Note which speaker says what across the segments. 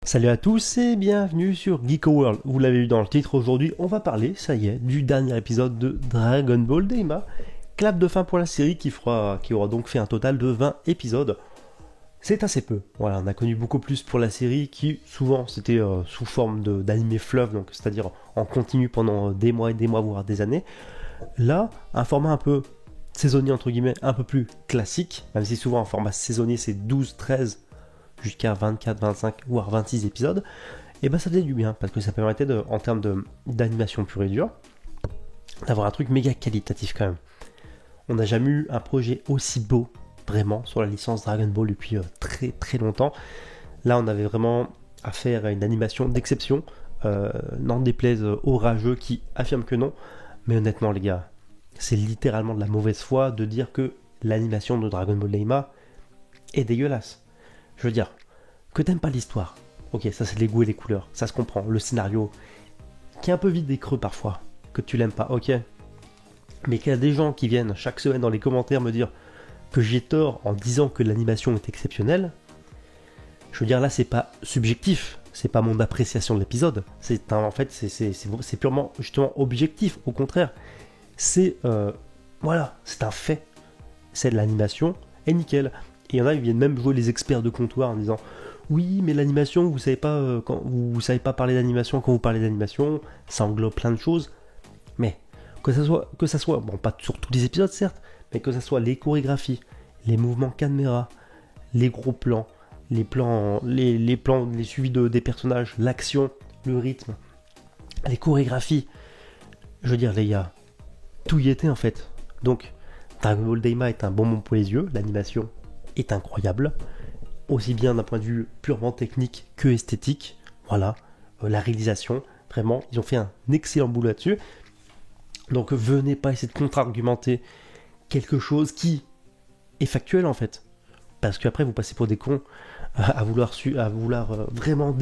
Speaker 1: Salut à tous et bienvenue sur Geeko World. Vous l'avez vu dans le titre, aujourd'hui on va parler, ça y est, du dernier épisode de Dragon Ball Daima. Clap de fin pour la série qui aura donc fait un total de 20 épisodes. C'est assez peu. Voilà, on a connu beaucoup plus pour la série qui souvent c'était sous forme d'anime fleuve, donc c'est-à-dire en continu pendant des mois et des mois, voire des années. Là, un format un peu saisonnier entre guillemets, un peu plus classique, même si souvent un format saisonnier c'est 12, 13 jusqu'à 24, 25, voire 26 épisodes, et ben ça faisait du bien, parce que ça permettait, en termes d'animation pure et dure, d'avoir un truc méga qualitatif quand même. On n'a jamais eu un projet aussi beau, vraiment, sur la licence Dragon Ball depuis très très longtemps. Là, on avait vraiment affaire à une animation d'exception, n'en déplaise aux rageux qui affirment que non, mais honnêtement les gars, c'est littéralement de la mauvaise foi de dire que l'animation de Dragon Ball Daima est dégueulasse. Je veux dire, que t'aimes pas l'histoire, ok, ça c'est les goûts et les couleurs, ça se comprend, le scénario, qui est un peu vide des creux parfois, que tu l'aimes pas, ok, mais qu'il y a des gens qui viennent chaque semaine dans les commentaires me dire que j'ai tort en disant que l'animation est exceptionnelle, je veux dire là c'est pas subjectif, c'est pas mon appréciation de l'épisode, c'est purement justement objectif, au contraire, c'est, voilà, c'est un fait, c'est de l'animation, et nickel. Et il y en a, ils viennent même jouer les experts de comptoir en disant oui, mais l'animation, vous savez pas quand vous savez pas parler d'animation quand vous parlez d'animation, ça englobe plein de choses. Mais que ça soit, bon, pas sur tous les épisodes certes, mais que ça soit les chorégraphies, les mouvements caméra, les gros plans, les plans, les suivis des personnages, l'action, le rythme, les chorégraphies. Je veux dire, les gars, tout y était en fait. Donc, Dragon Ball Daima est un bonbon pour les yeux, l'animation est incroyable, aussi bien d'un point de vue purement technique que esthétique. Voilà, la réalisation, vraiment, ils ont fait un excellent boulot là-dessus. Donc venez pas essayer de contre-argumenter quelque chose qui est factuel en fait, parce qu'après vous passez pour des cons à vouloir vraiment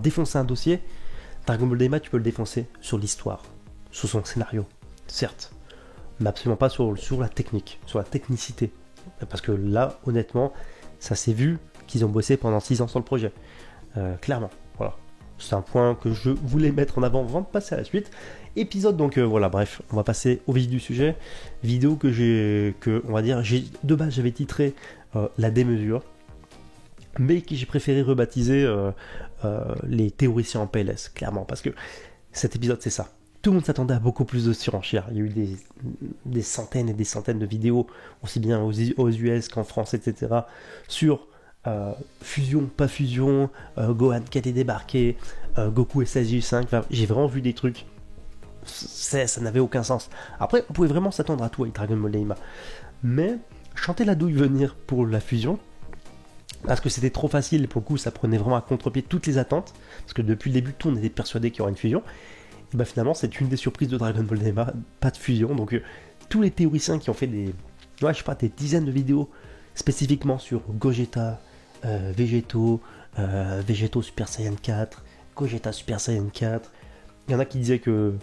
Speaker 1: défoncer un dossier. Dragon Ball Daima, tu peux le défoncer sur l'histoire, sur son scénario, certes, mais absolument pas sur la technique, sur la technicité. Parce que là, honnêtement, ça s'est vu qu'ils ont bossé pendant 6 ans sur le projet. Clairement, voilà. C'est un point que je voulais mettre en avant avant de passer à la suite. Épisode, donc voilà, bref, on va passer au vif du sujet. Vidéo de base j'avais titré La démesure, mais que j'ai préféré rebaptiser les théoriciens en PLS, clairement, parce que cet épisode c'est ça. Tout le monde s'attendait à beaucoup plus de surenchère. Il y a eu des centaines et des centaines de vidéos, aussi bien aux US qu'en France, etc., sur fusion, pas fusion, Gohan qui allait débarquer, Goku SSJ5. Enfin, j'ai vraiment vu des trucs. Ça n'avait aucun sens. Après, on pouvait vraiment s'attendre à tout avec Dragon Ball Daima. Mais chanter la douille venir pour la fusion, parce que c'était trop facile, et pour le coup, ça prenait vraiment à contre-pied toutes les attentes, parce que depuis le début, tout on était persuadé qu'il y aurait une fusion. Et bah finalement c'est une des surprises de Dragon Ball Daima, pas de fusion. Donc tous les théoriciens qui ont fait des dizaines de vidéos spécifiquement sur Gogeta, Végéto, Végéto Super Saiyan 4, Gogeta Super Saiyan 4, il y en a qui disaient que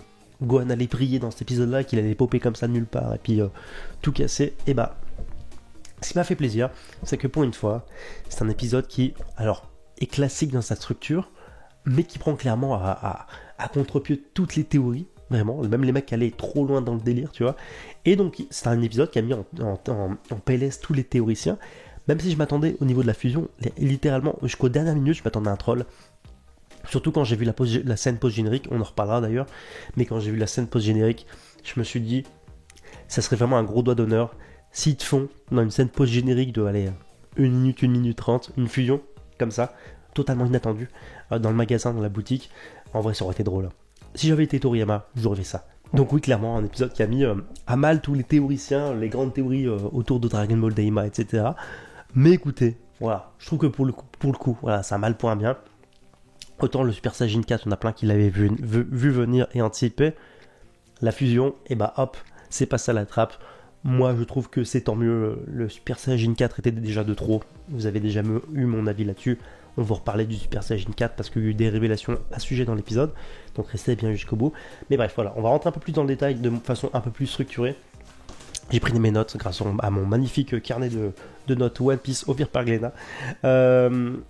Speaker 1: Gohan allait briller dans cet épisode là, qu'il allait popper comme ça de nulle part et puis tout casser. Et bah ce qui m'a fait plaisir, c'est que pour une fois c'est un épisode qui alors est classique dans sa structure, mais qui prend clairement à contre-pied toutes les théories, vraiment, même les mecs qui allaient trop loin dans le délire, tu vois. Et donc, c'est un épisode qui a mis en PLS tous les théoriciens, même si je m'attendais au niveau de la fusion, littéralement, jusqu'aux dernières minutes, je m'attendais à un troll. Surtout quand j'ai vu la scène post-générique, on en reparlera d'ailleurs, mais quand j'ai vu la scène post-générique, je me suis dit, ça serait vraiment un gros doigt d'honneur s'ils te font, dans une scène post-générique de, allez, 1 minute 30, une fusion, comme ça, totalement inattendue, dans le magasin, dans la boutique. En vrai, ça aurait été drôle. Si j'avais été Toriyama, j'aurais fait ça. Donc oui, clairement, un épisode qui a mis à mal tous les théoriciens, les grandes théories autour de Dragon Ball Daima, etc. Mais écoutez, voilà, je trouve que pour le coup, voilà, c'est un mal pour un bien. Autant le Super Saiyan 4, on a plein qui l'avaient vu venir et anticipé. La fusion, et bah hop, c'est passé à la trappe. Moi, je trouve que c'est tant mieux. Le Super Saiyan 4 était déjà de trop. Vous avez déjà eu mon avis là-dessus. On va reparler du Super Saiyan 4 parce qu'il y a eu des révélations à ce sujet dans l'épisode. Donc restez bien jusqu'au bout. Mais bref, voilà, on va rentrer un peu plus dans le détail de façon un peu plus structurée. J'ai pris mes notes grâce à mon magnifique carnet de notes One Piece offert par Glénat.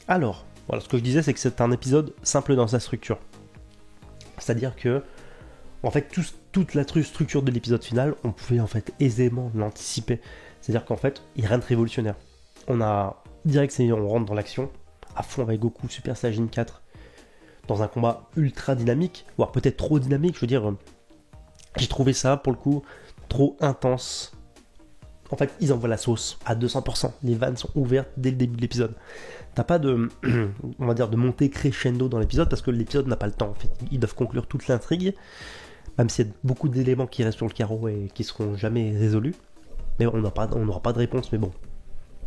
Speaker 1: Alors, Voilà, ce que je disais, c'est que c'est un épisode simple dans sa structure. C'est-à-dire que, en fait, toute la structure de l'épisode final, on pouvait en fait aisément l'anticiper. C'est-à-dire qu'en fait, il n'y a rien de révolutionnaire. On a direct, on rentre dans l'action, à fond avec Goku, Super Saiyan 4, dans un combat ultra dynamique, voire peut-être trop dynamique, je veux dire, j'ai trouvé ça, pour le coup, trop intense. En fait, ils envoient la sauce à 200%. Les vannes sont ouvertes dès le début de l'épisode. T'as pas de, on va dire, de montée crescendo dans l'épisode, parce que l'épisode n'a pas le temps. En fait, ils doivent conclure toute l'intrigue, même s'il y a beaucoup d'éléments qui restent sur le carreau et qui seront jamais résolus. Mais on n'aura pas de réponse, mais bon.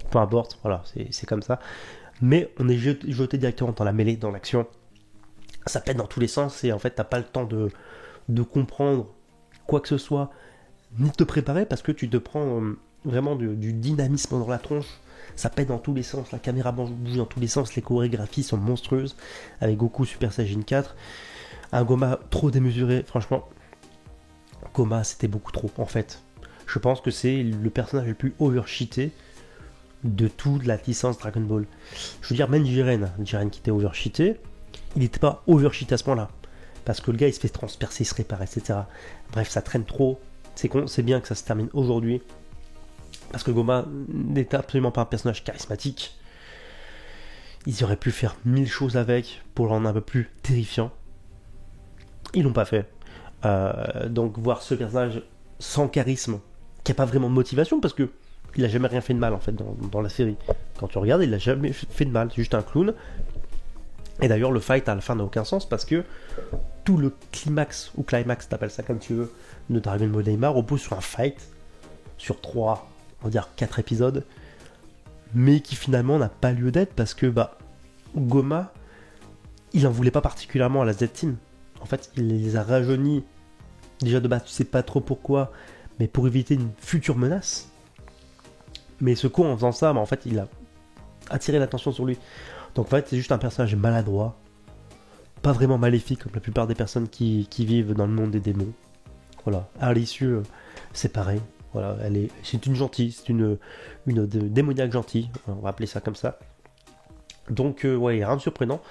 Speaker 1: Peu importe, voilà, c'est comme ça. Mais on est jeté directement dans la mêlée, dans l'action. Ça pète dans tous les sens, et en fait, t'as pas le temps de comprendre quoi que ce soit, ni de te préparer, parce que tu te prends vraiment du dynamisme dans la tronche. Ça pète dans tous les sens, la caméra bouge dans tous les sens, les chorégraphies sont monstrueuses, avec Goku Super Saiyan 4. Un Goma trop démesuré, franchement. Goma, c'était beaucoup trop, en fait. Je pense que c'est le personnage le plus overcheaté de toute la licence Dragon Ball. Je veux dire, même Jiren qui était overcheaté, il n'était pas overcheaté à ce point-là. Parce que le gars, il se fait transpercer, il se répare, etc. Bref, ça traîne trop. C'est bien que ça se termine aujourd'hui. Parce que Goma n'est absolument pas un personnage charismatique. Ils auraient pu faire 1000 choses avec pour le rendre un peu plus terrifiant. Ils l'ont pas fait. Donc voir ce personnage sans charisme, qui n'a pas vraiment de motivation, parce que il a jamais rien fait de mal en fait dans la série. Quand tu regardes, il a jamais fait de mal, c'est juste un clown. Et d'ailleurs, le fight à la fin n'a aucun sens, parce que tout le climax, ou climax, t'appelles ça comme tu veux, de Dragon Ball Daima repose sur un fight, sur 3, on va dire 4 épisodes, mais qui finalement n'a pas lieu d'être, parce que Goma, il en voulait pas particulièrement à la Z-Team. En fait, il les a rajeunis, déjà de base, tu sais pas trop pourquoi, mais pour éviter une future menace. Mais ce con, en faisant ça, en fait, il a attiré l'attention sur lui. Donc en fait, c'est juste un personnage maladroit, pas vraiment maléfique comme la plupart des personnes qui vivent dans le monde des démons. Voilà, à l'issue, c'est pareil. Voilà, c'est une gentille, c'est une démoniaque gentille, on va appeler ça comme ça. Donc ouais, il n'y a rien de surprenant.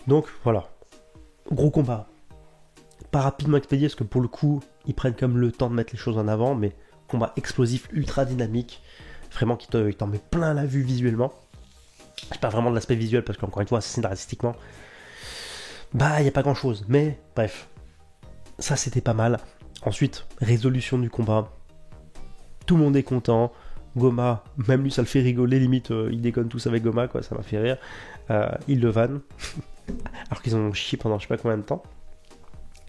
Speaker 1: Donc voilà, gros combat. Pas rapidement expédié, parce que pour le coup, ils prennent comme le temps de mettre les choses en avant, mais combat explosif, ultra dynamique, vraiment qui t'en met plein la vue visuellement. C'est pas vraiment de l'aspect visuel, parce qu'encore une fois, scénaristiquement, il n'y a pas grand chose, mais bref, ça c'était pas mal. Ensuite, résolution du combat, tout le monde est content. Goma, même lui ça le fait rigoler, limite il déconne tous avec Goma, quoi, ça m'a fait rire. Il le vanne, alors qu'ils ont chié pendant je sais pas combien de temps.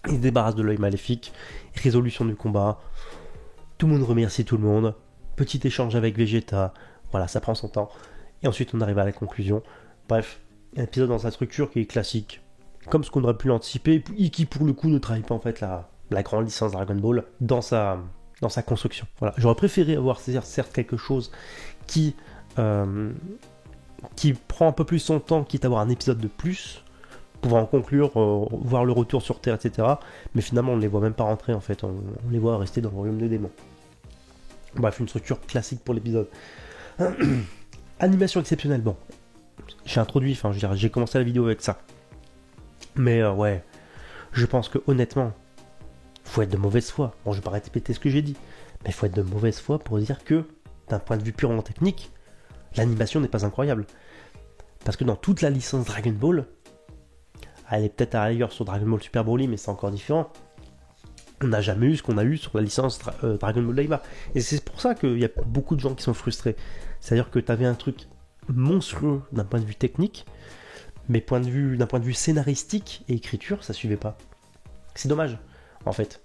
Speaker 1: Il se débarrasse de l'œil maléfique, résolution du combat, tout le monde remercie tout le monde, petit échange avec Vegeta, voilà, ça prend son temps. Et ensuite on arrive à la conclusion. Bref, un épisode dans sa structure qui est classique, comme ce qu'on aurait pu l'anticiper, et qui pour le coup ne trahit pas en fait la grande licence Dragon Ball dans sa construction. Voilà. J'aurais préféré avoir certes quelque chose qui prend un peu plus son temps, quitte à avoir un épisode de plus, pouvoir en conclure, voir le retour sur Terre, etc. Mais finalement on ne les voit même pas rentrer en fait, on les voit rester dans le royaume des démons. Bref, une structure classique pour l'épisode. Animation exceptionnelle, bon. J'ai commencé la vidéo avec ça. Mais ouais, je pense que honnêtement, faut être de mauvaise foi. Bon, je vais pas répéter ce que j'ai dit, mais il faut être de mauvaise foi pour dire que, d'un point de vue purement technique, l'animation n'est pas incroyable. Parce que dans toute la licence Dragon Ball, elle est peut-être à ailleurs sur Dragon Ball Super Broly, mais c'est encore différent. On n'a jamais eu ce qu'on a eu sur la licence Dragon Ball Daima. Et c'est pour ça qu'il y a beaucoup de gens qui sont frustrés. C'est-à-dire que tu avais un truc monstrueux d'un point de vue technique, mais d'un point de vue scénaristique et écriture, ça suivait pas. C'est dommage, en fait.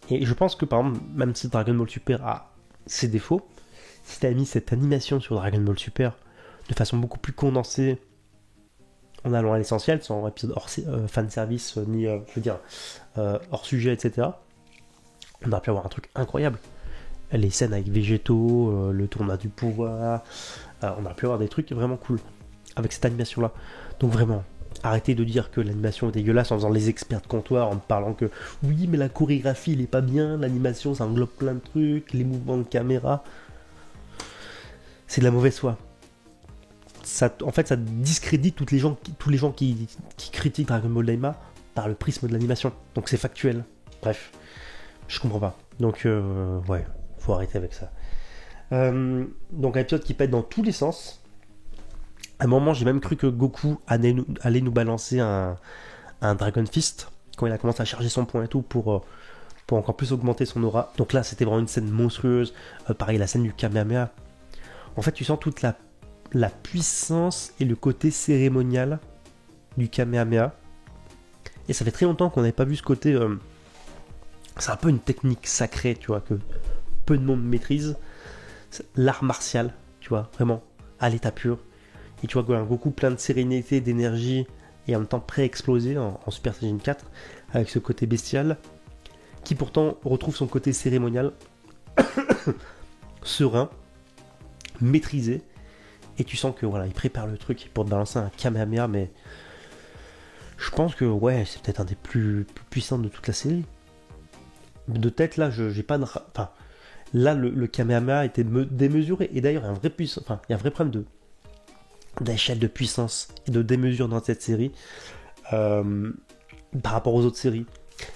Speaker 1: Et je pense que, par exemple, même si Dragon Ball Super a ses défauts, si tu as mis cette animation sur Dragon Ball Super de façon beaucoup plus condensée, en allant à l'essentiel, sans épisode hors fanservice, ni, hors sujet, etc., on aurait pu avoir un truc incroyable. Les scènes avec végétaux, le tournoi du pouvoir, on aurait pu avoir des trucs vraiment cool avec cette animation-là. Donc vraiment, arrêtez de dire que l'animation est dégueulasse en faisant les experts de comptoir, en parlant que oui, mais la chorégraphie, il est pas bien, l'animation, ça englobe plein de trucs, les mouvements de caméra. C'est de la mauvaise foi. en fait, ça discrédite tous les gens qui critiquent Dragon Ball Daima par le prisme de l'animation. Donc c'est factuel. Bref, je comprends pas. Donc ouais, faut arrêter avec ça. Donc un épisode qui pète dans tous les sens. À un moment, j'ai même cru que Goku allait nous balancer un Dragon Fist quand il a commencé à charger son point et tout pour encore plus augmenter son aura. Donc là, c'était vraiment une scène monstrueuse. Pareil, la scène du Kamehameha. En fait, tu sens toute la puissance et le côté cérémonial du Kamehameha. Et ça fait très longtemps qu'on n'avait pas vu ce côté... c'est un peu une technique sacrée, tu vois, que peu de monde maîtrise. L'art martial, tu vois, vraiment, à l'état pur. Et tu vois, un Goku plein de sérénité, d'énergie, et en même temps prêt à exploser en Super Saiyan 4, avec ce côté bestial, qui pourtant retrouve son côté cérémonial, serein, maîtrisé, et tu sens que voilà, il prépare le truc pour te balancer un Kamehameha, mais je pense que ouais, c'est peut-être un des plus puissants de toute la série. De tête, là, j'ai pas de... Enfin, là, le Kamehameha était démesuré, et d'ailleurs, il y a un vrai problème d'échelle de puissance et de démesure dans cette série par rapport aux autres séries.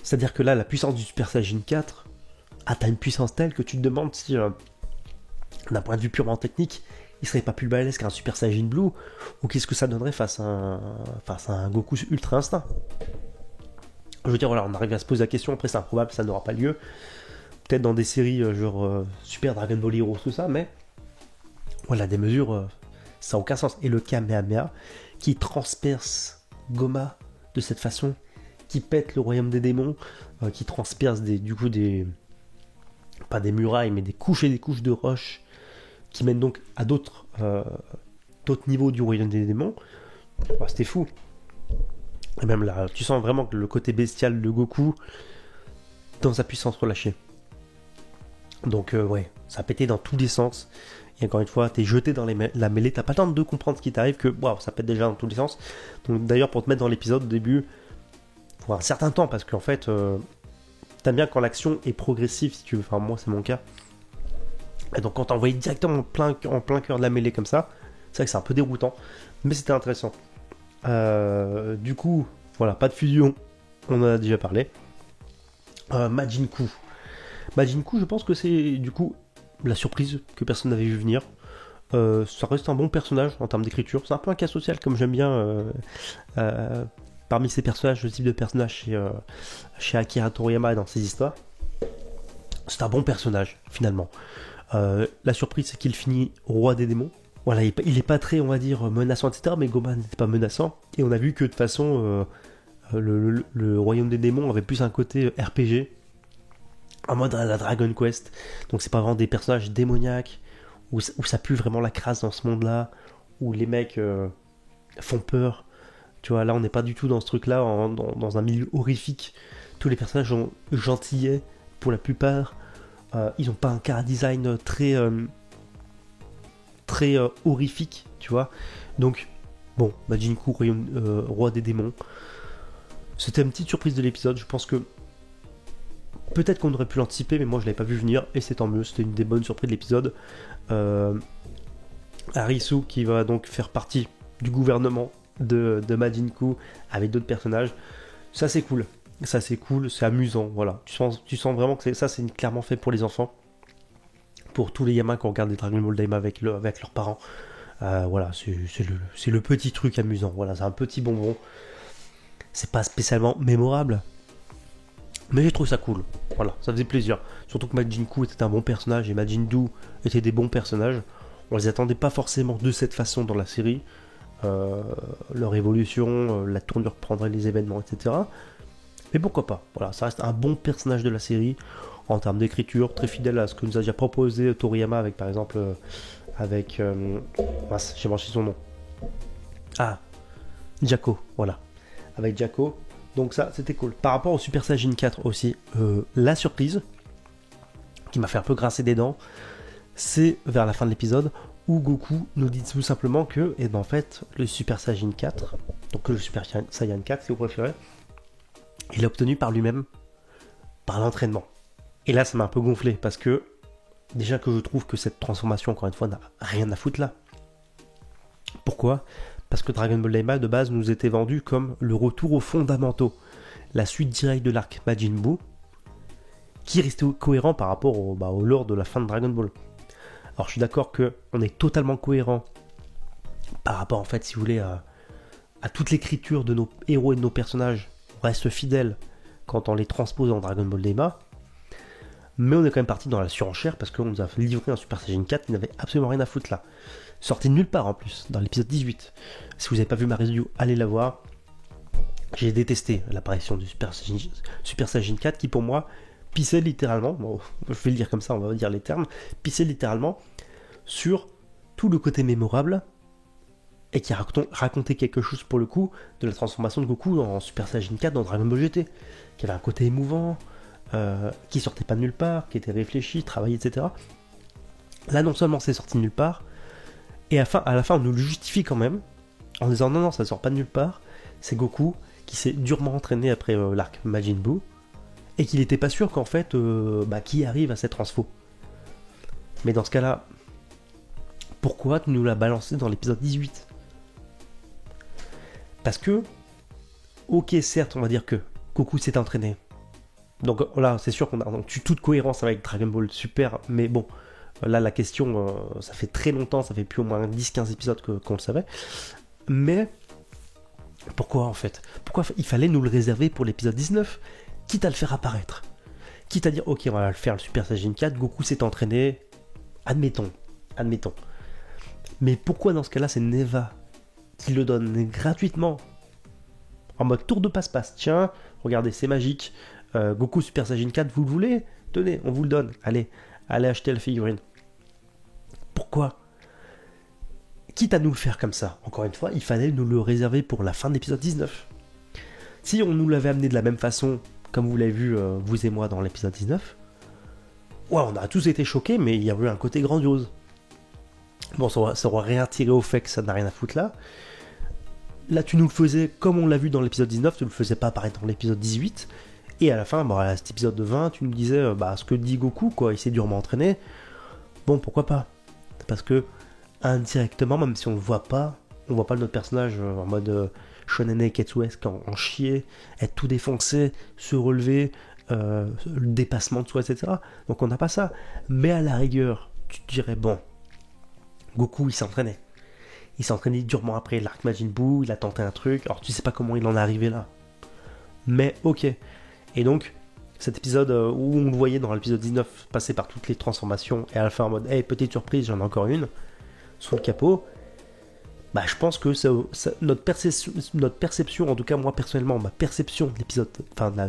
Speaker 1: C'est-à-dire que là, la puissance du Super Saiyan 4 atteint une puissance telle que tu te demandes si, d'un point de vue purement technique, il serait pas plus balèze qu'un Super Saiyan Blue, ou qu'est-ce que ça donnerait face à un Goku Ultra Instinct. Je veux dire, voilà, on arrive à se poser la question, après c'est improbable, ça n'aura pas lieu. Peut-être dans des séries genre Super Dragon Ball Heroes, tout ça, mais voilà, des mesures... ça n'a aucun sens. Et le Kamehameha qui transperce Goma de cette façon, qui pète le royaume des démons, qui transperce pas des murailles, mais des couches et des couches de roches, qui mènent donc à d'autres niveaux du royaume des démons. Bah, c'était fou. Et même là, tu sens vraiment que le côté bestial de Goku dans sa puissance relâchée. Donc ouais, ça a pété dans tous les sens. Et encore une fois, t'es jeté dans la mêlée, t'as pas le temps de comprendre ce qui t'arrive que waouh, ça pète déjà dans tous les sens. Donc d'ailleurs, pour te mettre dans l'épisode au début, faut un certain temps parce qu'en fait, t'aimes bien quand l'action est progressive, si tu veux. Enfin, moi, c'est mon cas. Et donc, quand t'envoies directement en plein cœur de la mêlée comme ça, c'est vrai que c'est un peu déroutant, mais c'était intéressant. Du coup, voilà, pas de fusion, on en a déjà parlé. Majin Buu. Majin Buu, je pense que c'est du coup la surprise que personne n'avait vu venir. Ça reste un bon personnage en termes d'écriture. C'est un peu un cas social, comme j'aime bien parmi ces personnages, le type de personnage chez Akira Toriyama et dans ses histoires. C'est un bon personnage, finalement. La surprise, c'est qu'il finit roi des démons. Voilà, il est pas très, on va dire, menaçant, etc. Mais Goma n'était pas menaçant. Et on a vu que de toute façon, le royaume des démons avait plus un côté RPG, en mode la Dragon Quest. Donc c'est pas vraiment des personnages démoniaques, où ça pue vraiment la crasse dans ce monde-là, où les mecs font peur. Tu vois, là on n'est pas du tout dans ce truc-là, dans un milieu horrifique. Tous les personnages sont gentillets, pour la plupart. Ils ont pas un chara design très horrifique, tu vois. Donc, bon, Majin Buu, roi des démons. C'était une petite surprise de l'épisode. Je pense que peut-être qu'on aurait pu l'anticiper, mais moi je l'avais pas vu venir, et c'est tant mieux. C'était une des bonnes surprises de l'épisode. Arisu qui va donc faire partie du gouvernement de Majin Buu avec d'autres personnages. Ça c'est cool. Ça c'est cool, c'est amusant, voilà. Tu sens vraiment que c'est clairement fait pour les enfants. Pour tous les gamins qui regardent des Dragon Ball Daima avec leurs parents. Voilà, c'est le petit truc amusant. Voilà, c'est un petit bonbon. C'est pas spécialement mémorable, mais j'ai trouvé ça cool. Voilà, ça faisait plaisir. Surtout que Majin Buu était un bon personnage et Majin Buu était des bons personnages. On les attendait pas forcément de cette façon dans la série. Leur évolution, la tournure que prendraient les événements, etc. Mais pourquoi pas. Voilà, ça reste un bon personnage de la série en termes d'écriture, très fidèle à ce que nous a déjà proposé Toriyama avec, par exemple, mince, j'ai mangé son nom. Ah, Jaco, voilà. Avec Jaco. Donc ça, c'était cool. Par rapport au Super Saiyan 4 aussi, la surprise, qui m'a fait un peu grincer des dents, c'est vers la fin de l'épisode, où Goku nous dit tout simplement que, et ben en fait, le Super Saiyan 4, donc le Super Saiyan 4, si vous préférez, il l'a obtenu par lui-même, par l'entraînement. Et là, ça m'a un peu gonflé, parce que, déjà que je trouve que cette transformation, encore une fois, n'a rien à foutre là. Pourquoi ? Parce que Dragon Ball Daima de base nous était vendu comme le retour aux fondamentaux, la suite directe de l'arc Majin Buu, qui restait cohérent par rapport au lore de la fin de Dragon Ball. Alors je suis d'accord qu'on est totalement cohérent par rapport en fait si vous voulez à toute l'écriture de nos héros et de nos personnages. On reste fidèle quand on les transpose en Dragon Ball Daima, mais on est quand même parti dans la surenchère parce qu'on nous a livré un Super Saiyan 4 qui n'avait absolument rien à foutre là. Sorti de nulle part en plus, dans l'épisode 18. Si vous n'avez pas vu ma review, allez la voir. J'ai détesté l'apparition du Super Saiyan 4 qui pour moi pissait littéralement, bon, je vais le dire comme ça, on va dire les termes, pissait littéralement sur tout le côté mémorable et qui racontait quelque chose pour le coup de la transformation de Goku en Super Saiyan 4 dans Dragon Ball GT, qui avait un côté émouvant, qui sortait pas de nulle part, qui était réfléchi, travaillé, etc. Là non seulement c'est sorti de nulle part, et à la fin on nous le justifie quand même, en disant non ça sort pas de nulle part, c'est Goku qui s'est durement entraîné après l'arc Majin Buu, et qu'il n'était pas sûr qu'en fait, qui arrive à cette transfo. Mais dans ce cas-là, pourquoi tu nous l'as balancé dans l'épisode 18 ? Parce que, ok, certes, on va dire que Goku s'est entraîné. Donc là, c'est sûr qu'on a toute cohérence avec Dragon Ball Super, mais bon, là, la question, ça fait très longtemps, ça fait plus au moins 10-15 épisodes qu'on le savait. Mais, pourquoi en fait ? Pourquoi il fallait nous le réserver pour l'épisode 19 ? Quitte à le faire apparaître. Quitte à dire, ok, on va le faire, le Super Saiyan 4, Goku s'est entraîné, admettons. Mais pourquoi dans ce cas-là, c'est Neva qui le donne gratuitement, en mode tour de passe-passe. Tiens, regardez, c'est magique, Goku Super Saiyan 4, vous le voulez ? Tenez, on vous le donne, allez acheter la figurine. Pourquoi ? Quitte à nous le faire comme ça, encore une fois, il fallait nous le réserver pour la fin de l'épisode 19. Si on nous l'avait amené de la même façon, comme vous l'avez vu, vous et moi, dans l'épisode 19, ouais, on a tous été choqués, mais il y a eu un côté grandiose. Bon, ça aurait rien tiré au fait que ça n'a rien à foutre là. Là, tu nous le faisais comme on l'a vu dans l'épisode 19, tu ne le faisais pas apparaître dans l'épisode 18. Et à la fin, à cet épisode de 20, tu nous disais ce que dit Goku, quoi, il s'est durement entraîné. Bon, pourquoi pas ? Parce que, indirectement, même si on ne le voit pas, notre personnage en mode shonen ketsuesque, en chier, être tout défoncé, se relever, le dépassement de soi, etc. Donc on n'a pas ça. Mais à la rigueur, tu te dirais, bon, Goku, il s'entraînait. Il s'est entraîné durement après l'arc Majin Buu, il a tenté un truc, alors tu sais pas comment il en est arrivé là. Mais ok. Et donc, cet épisode où on le voyait dans l'épisode 19 passer par toutes les transformations, et à la fin en mode, hey, petite surprise, j'en ai encore une, sous le capot, je pense que notre perception, en tout cas moi personnellement, ma perception de l'épisode,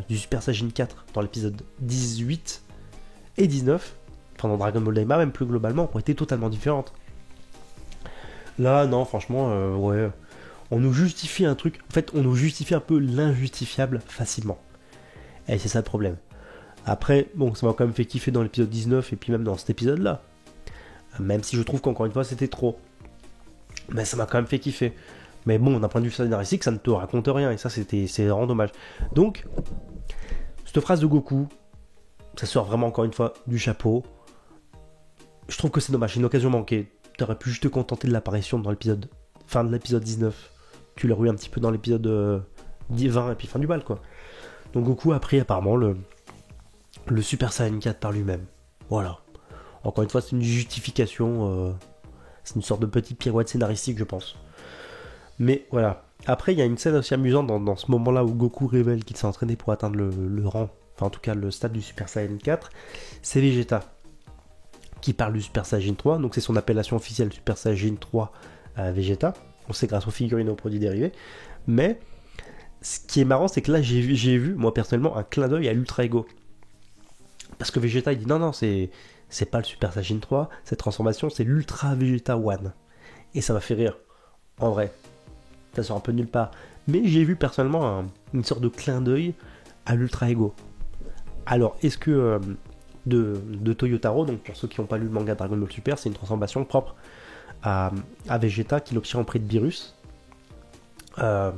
Speaker 1: du Super Saiyan 4 dans l'épisode 18 et 19, dans Dragon Ball Daima, même plus globalement, ont été totalement différentes. Là, non, franchement, ouais, on nous justifie un truc, en fait, on nous justifie un peu l'injustifiable facilement. Et c'est ça le problème. Après, bon, ça m'a quand même fait kiffer dans l'épisode 19 et puis même dans cet épisode-là. Même si je trouve qu'encore une fois, c'était trop. Mais ça m'a quand même fait kiffer. Mais bon, d'un point de vue scénaristique, ça ne te raconte rien. Et ça, c'est vraiment dommage. Donc, cette phrase de Goku, ça sort vraiment encore une fois du chapeau. Je trouve que c'est dommage. C'est une occasion manquée. T'aurais pu juste te contenter de l'apparition dans l'épisode... Fin de l'épisode 19. Tu l'as eu un petit peu dans l'épisode 20 et puis fin du bal, quoi. Donc Goku a pris apparemment le Super Saiyan 4 par lui-même. Voilà. Encore une fois, c'est une justification... c'est une sorte de petite pirouette scénaristique, je pense. Mais voilà. Après, il y a une scène aussi amusante dans ce moment-là où Goku révèle qu'il s'est entraîné pour atteindre le rang, enfin en tout cas le stade du Super Saiyan 4. C'est Vegeta qui parle du Super Saiyan 3. Donc c'est son appellation officielle Super Saiyan 3 à Vegeta. On sait grâce aux figurines aux produits dérivés. Mais ce qui est marrant, c'est que là, j'ai vu, moi personnellement, un clin d'œil à l'Ultra Ego. Parce que Vegeta, il dit non, c'est pas le Super Saiyan 3, cette transformation, c'est l'Ultra Vegeta One. Et ça m'a fait rire. En vrai. Ça sort un peu de nulle part. Mais j'ai vu personnellement une sorte de clin d'œil à l'Ultra Ego. Alors, est-ce que de Toyotaro, donc pour ceux qui n'ont pas lu le manga Dragon Ball Super, c'est une transformation propre à Vegeta qu'il obtient auprès de Beerus dans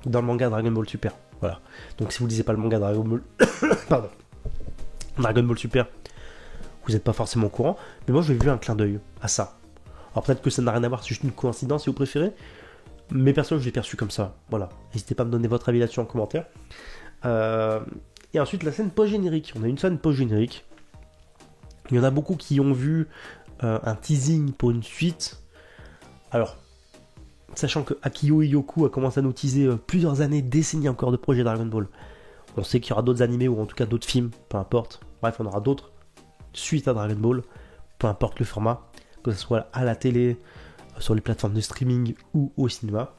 Speaker 1: le manga Dragon Ball Super. Voilà. Donc si vous lisez pas le manga Dragon Ball pardon, Dragon Ball Super, vous n'êtes pas forcément au courant, mais moi j'ai vu un clin d'œil à ça. Alors peut-être que ça n'a rien à voir, c'est juste une coïncidence si vous préférez. Mais perso, je l'ai perçu comme ça. Voilà. N'hésitez pas à me donner votre avis là-dessus en commentaire. Et ensuite, la scène post-générique. On a une scène post-générique. Il y en a beaucoup qui ont vu un teasing pour une suite. Alors, sachant que Akio Iyoku a commencé à nous teaser plusieurs années, décennies encore de projet Dragon Ball. On sait qu'il y aura d'autres animés ou en tout cas d'autres films, peu importe. Bref, on aura d'autres suites à Dragon Ball, peu importe le format, que ce soit à la télé, sur les plateformes de streaming ou au cinéma.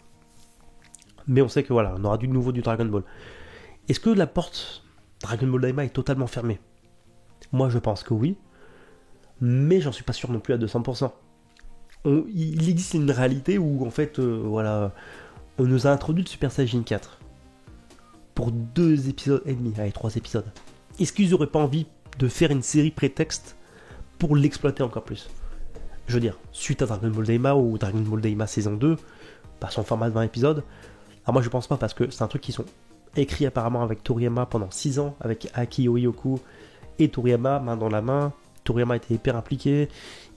Speaker 1: Mais on sait que voilà, on aura du nouveau du Dragon Ball. Est-ce que la porte Dragon Ball Daima est totalement fermée? Moi, je pense que oui. Mais j'en suis pas sûr non plus à 200%. Il existe une réalité où, en fait, voilà, on nous a introduit le Super Saiyajin 4 pour 2 épisodes et demi, allez, 3 épisodes. Est-ce qu'ils auraient pas envie de faire une série prétexte pour l'exploiter encore plus? Je veux dire, suite à Dragon Ball Daima ou Dragon Ball Daima saison 2, par son format de 20 épisodes, alors moi je pense pas parce que c'est un truc qui sont écrits apparemment avec Toriyama pendant 6 ans, avec Akio Iyoku et Toriyama main dans la main. Toriyama était hyper impliqué,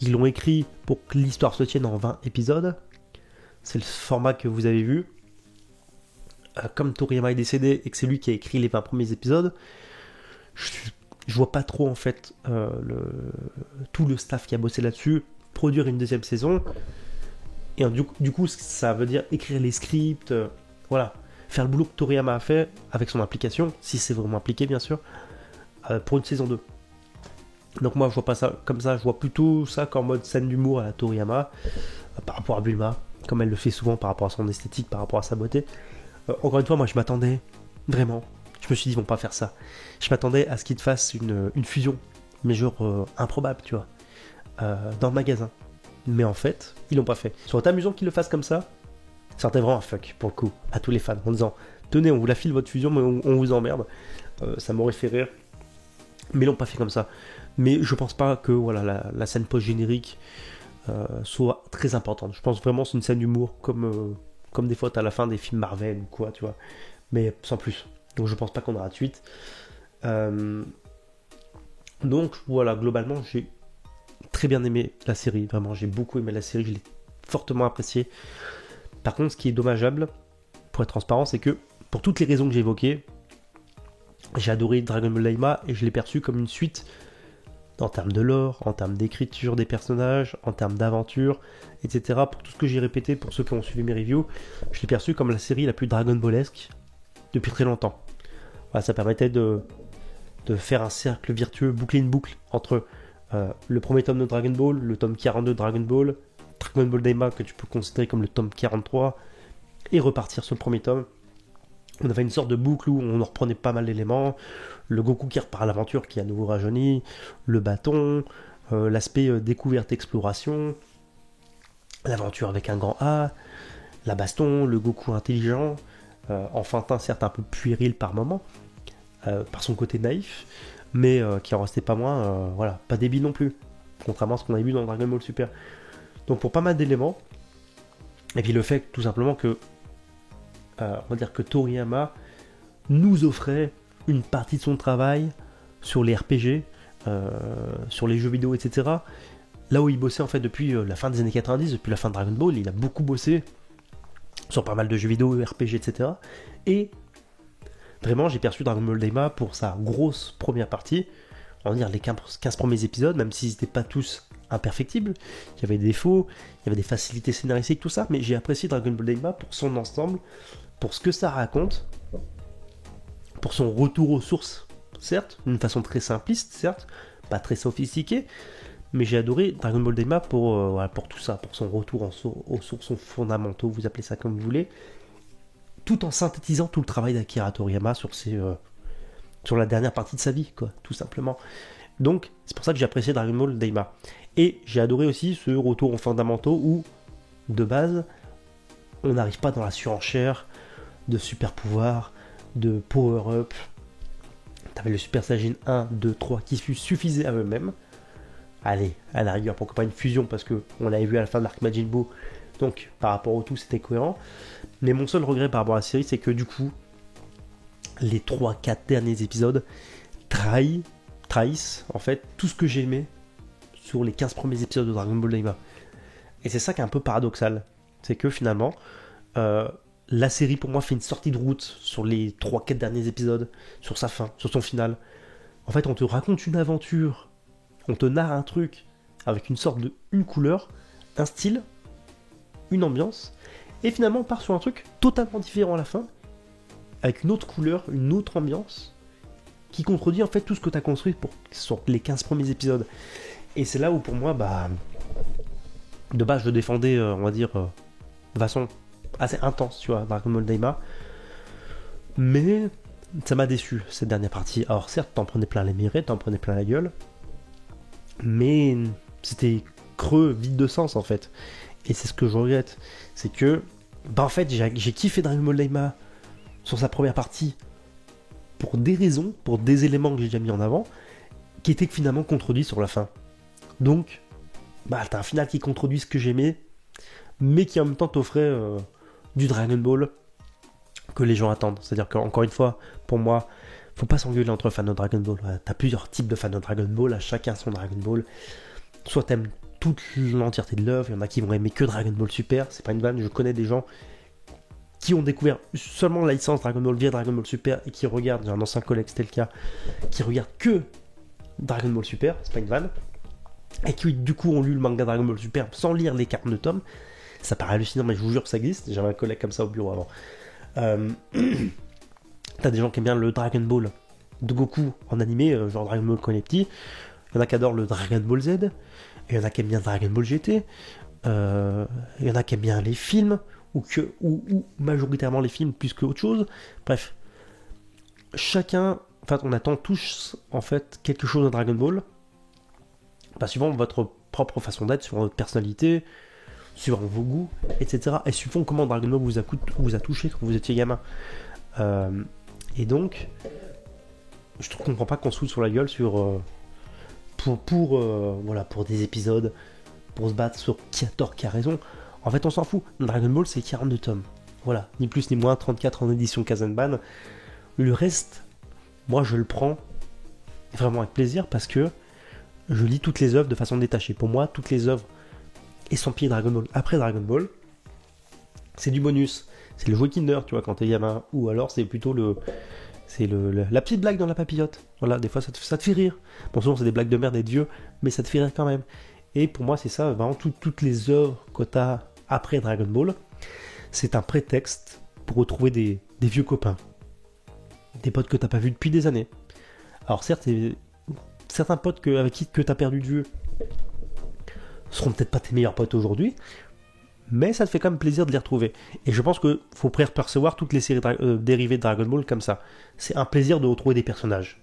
Speaker 1: ils l'ont écrit pour que l'histoire se tienne en 20 épisodes. C'est le format que vous avez vu. Comme Toriyama est décédé et que c'est lui qui a écrit les 20 premiers épisodes, je vois pas trop en fait tout le staff qui a bossé là-dessus produire une deuxième saison. Et du coup, ça veut dire écrire les scripts, voilà, faire le boulot que Toriyama a fait avec son implication, si c'est vraiment impliqué bien sûr, pour une saison 2. Donc moi je vois pas ça comme ça, je vois plutôt ça qu'en mode scène d'humour à la Toriyama, par rapport à Bulma, comme elle le fait souvent par rapport à son esthétique, par rapport à sa beauté. Encore une fois, moi je m'attendais, vraiment, je me suis dit ils vont pas faire ça. Je m'attendais à ce qu'ils fassent une fusion, mais genre improbable, tu vois, dans le magasin. Mais en fait, ils l'ont pas fait. Ça aurait été amusant qu'ils le fassent comme ça. Ça aurait été vraiment un fuck, pour le coup, à tous les fans, en disant tenez, on vous la file votre fusion, mais on vous emmerde. Ça m'aurait fait rire. Mais ils l'ont pas fait comme ça. Mais je pense pas que voilà, la scène post-générique soit très importante. Je pense vraiment que c'est une scène d'humour, comme des fois à la fin des films Marvel ou quoi, tu vois. Mais sans plus. Donc je pense pas qu'on aura de suite. Donc voilà, globalement, j'ai très bien aimé la série. Vraiment, j'ai beaucoup aimé la série. Je l'ai fortement appréciée. Par contre, ce qui est dommageable, pour être transparent, c'est que pour toutes les raisons que j'ai évoquées, j'ai adoré Dragon Ball Daima et je l'ai perçu comme une suite en termes de lore, en termes d'écriture des personnages, en termes d'aventure, etc. Pour tout ce que j'ai répété, pour ceux qui ont suivi mes reviews, je l'ai perçu comme la série la plus Dragon Ballesque depuis très longtemps. Voilà, ça permettait de faire un cercle virtueux, boucler une boucle entre le premier tome de Dragon Ball, le tome 42 de Dragon Ball Daima que tu peux considérer comme le tome 43, et repartir sur le premier tome. On avait une sorte de boucle où on en reprenait pas mal d'éléments. Le Goku qui repart à l'aventure, qui est à nouveau rajeuni, le bâton, l'aspect découverte exploration, l'aventure avec un grand A, la baston, le Goku intelligent, enfantin certes un peu puéril par moment, par son côté naïf, mais qui en restait pas moins, voilà, pas débile non plus, contrairement à ce qu'on avait vu dans Dragon Ball Super. Donc pour pas mal d'éléments, et puis le fait tout simplement que on va dire que Toriyama nous offrait une partie de son travail sur les RPG, sur les jeux vidéo, etc. Là où il bossait en fait depuis la fin des années 90, depuis la fin de Dragon Ball, il a beaucoup bossé sur pas mal de jeux vidéo, RPG, etc. Et vraiment, j'ai perçu Dragon Ball Daima pour sa grosse première partie, on va dire les 15 premiers épisodes, même s'ils n'étaient pas tous imperfectibles, il y avait des défauts, il y avait des facilités scénaristiques, tout ça, mais j'ai apprécié Dragon Ball Daima pour son ensemble, pour ce que ça raconte, pour son retour aux sources, certes, d'une façon très simpliste, certes, pas très sophistiquée, mais j'ai adoré Dragon Ball Daima pour tout ça, pour son retour aux sources fondamentaux, vous appelez ça comme vous voulez, tout en synthétisant tout le travail d'Akira Toriyama sur la dernière partie de sa vie, quoi, tout simplement. Donc, c'est pour ça que j'ai apprécié Dragon Ball Daima. Et j'ai adoré aussi ce retour aux fondamentaux où, de base, on n'arrive pas dans la surenchère de super pouvoirs, de power-up. T'avais le Super Saiyajin 1, 2, 3 qui suffisaient à eux-mêmes. Allez, à la rigueur, pourquoi pas une fusion, parce qu'on l'avait vu à la fin de l'arc Majin Buu. Donc, par rapport au tout, c'était cohérent. Mais mon seul regret par rapport à la série, c'est que du coup, les 3-4 derniers épisodes trahissent en fait tout ce que j'aimais sur les 15 premiers épisodes de Dragon Ball Daima. Et c'est ça qui est un peu paradoxal. C'est que finalement, la série pour moi fait une sortie de route sur les 3-4 derniers épisodes, sur sa fin, sur son final. En fait, on te raconte une aventure, on te narre un truc avec une couleur, un style, une ambiance, et finalement on part sur un truc totalement différent à la fin, avec une autre couleur, une autre ambiance, qui contredit en fait tout ce que tu as construit sur les 15 premiers épisodes. Et c'est là où pour moi, de base je le défendais, on va dire, de façon assez intense, tu vois, Dragon Ball Daima, mais ça m'a déçu cette dernière partie. Alors certes, t'en prenais plein les mirettes, t'en prenais plein la gueule, mais c'était creux, vide de sens en fait. Et c'est ce que je regrette, c'est que, en fait, j'ai kiffé Dragon Ball Daima sur sa première partie pour des raisons, pour des éléments que j'ai déjà mis en avant, qui étaient finalement contredits sur la fin. Donc, t'as un final qui contredit ce que j'aimais, mais qui en même temps t'offrait du Dragon Ball que les gens attendent. C'est-à-dire qu'encore une fois, pour moi, faut pas s'engueuler entre fans de Dragon Ball. T'as plusieurs types de fans de Dragon Ball, à chacun son Dragon Ball. Soit t'aimes toute l'entièreté de l'œuvre, il y en a qui vont aimer que Dragon Ball Super, c'est pas une vanne, je connais des gens qui ont découvert seulement la licence Dragon Ball via Dragon Ball Super et qui regardent, j'ai un ancien collègue, c'était le cas, qui regarde que Dragon Ball Super, c'est pas une vanne, et qui du coup ont lu le manga Dragon Ball Super sans lire les 42 tomes. Ça paraît hallucinant, mais je vous jure que ça existe. J'avais un collègue comme ça au bureau avant. T'as des gens qui aiment bien le Dragon Ball de Goku en animé, genre Dragon Ball quand il est petit. Il y en a qui adorent le Dragon Ball Z. Et il y en a qui aiment bien Dragon Ball GT. Il y en a qui aiment bien les films, ou majoritairement les films plus que autre chose. Bref, chacun, en fait, on attend tous en fait quelque chose de Dragon Ball. Suivant votre propre façon d'être, suivant votre personnalité, suivant vos goûts, etc. Et suivant comment Dragon Ball vous a touché quand vous étiez gamin. Et donc, je ne comprends pas qu'on se foute sur la gueule pour des épisodes, pour se battre sur qui a tort, qui a raison. En fait, on s'en fout. Dragon Ball, c'est 42 tomes. Voilà, ni plus ni moins, 34 en édition Kazanban. Le reste, moi, je le prends vraiment avec plaisir parce que je lis toutes les œuvres de façon détachée. Pour moi, toutes les œuvres estampillées Dragon Ball après Dragon Ball, c'est du bonus. C'est le jouet Kinder, tu vois, quand t'es gamin. Ou alors, c'est plutôt la petite blague dans la papillote. Voilà, des fois, ça te fait rire. Bon, souvent, c'est des blagues de merde et de vieux, mais ça te fait rire quand même. Et pour moi, c'est ça, vraiment, toutes les œuvres que t'as après Dragon Ball, c'est un prétexte pour retrouver des vieux copains. Des potes que t'as pas vus depuis des années. Alors, certes, certains potes avec qui t'as perdu de vue seront peut-être pas tes meilleurs potes aujourd'hui, mais ça te fait quand même plaisir de les retrouver. Et je pense qu'il faut percevoir toutes les séries dérivées de Dragon Ball comme ça. C'est un plaisir de retrouver des personnages,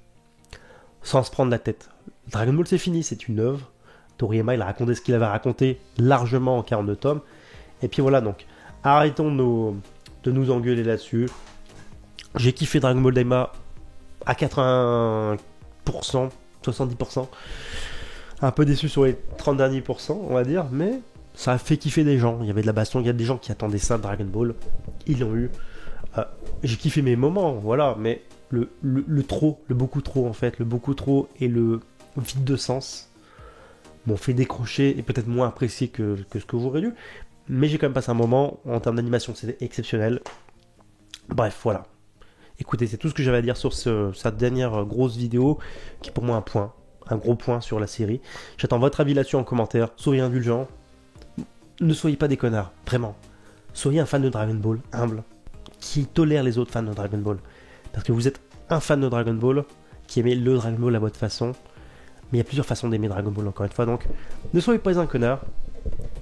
Speaker 1: sans se prendre la tête. Dragon Ball c'est fini, c'est une œuvre. Toriyama il a raconté ce qu'il avait raconté largement en 42 tomes. Et puis voilà, donc arrêtons de nous engueuler là-dessus. J'ai kiffé Dragon Ball Daima à 80%, 70%. Un peu déçu sur les 30 derniers pourcents, on va dire, mais ça a fait kiffer des gens. Il y avait de la baston, il y a des gens qui attendaient ça de Dragon Ball. Ils l'ont eu. J'ai kiffé mes moments, voilà, mais le beaucoup trop en fait, le beaucoup trop et le vide de sens m'ont fait décrocher et peut-être moins apprécier que ce que j'aurais dû. Mais j'ai quand même passé un moment, en termes d'animation, c'était exceptionnel. Bref, voilà. Écoutez, c'est tout ce que j'avais à dire sur cette dernière grosse vidéo, qui est pour moi un gros point sur la série. J'attends votre avis là-dessus en commentaire. Soyez indulgents. Ne soyez pas des connards, vraiment. Soyez un fan de Dragon Ball, humble, qui tolère les autres fans de Dragon Ball. Parce que vous êtes un fan de Dragon Ball, qui aimait le Dragon Ball à votre façon. Mais il y a plusieurs façons d'aimer Dragon Ball, encore une fois. Donc, ne soyez pas un connard.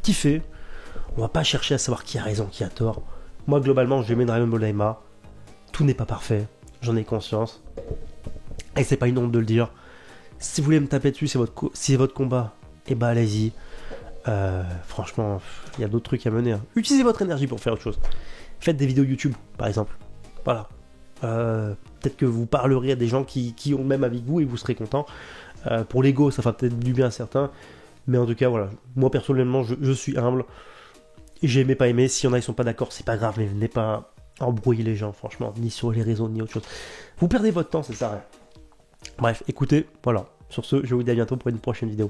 Speaker 1: Kiffez. On va pas chercher à savoir qui a raison, qui a tort. Moi, globalement, j'aimais Dragon Ball Daima. Tout n'est pas parfait. J'en ai conscience. Et c'est pas une honte de le dire. Si vous voulez me taper dessus, c'est votre combat. Et bah, allez-y. Franchement, il y a d'autres trucs à mener. Utilisez votre énergie pour faire autre chose. Faites des vidéos YouTube, par exemple. Voilà. Peut-être que vous parlerez à des gens qui ont le même avis que vous et vous serez content. Pour l'ego, ça fera peut-être du bien à certains. Mais en tout cas, voilà. Moi, personnellement, je suis humble. J'ai aimé, pas aimé. S'il y en a, ils sont pas d'accord, c'est pas grave. Mais venez pas embrouiller les gens, franchement. Ni sur les réseaux, ni autre chose. Vous perdez votre temps, c'est ça. Bref, écoutez, voilà. Sur ce, je vous dis à bientôt pour une prochaine vidéo.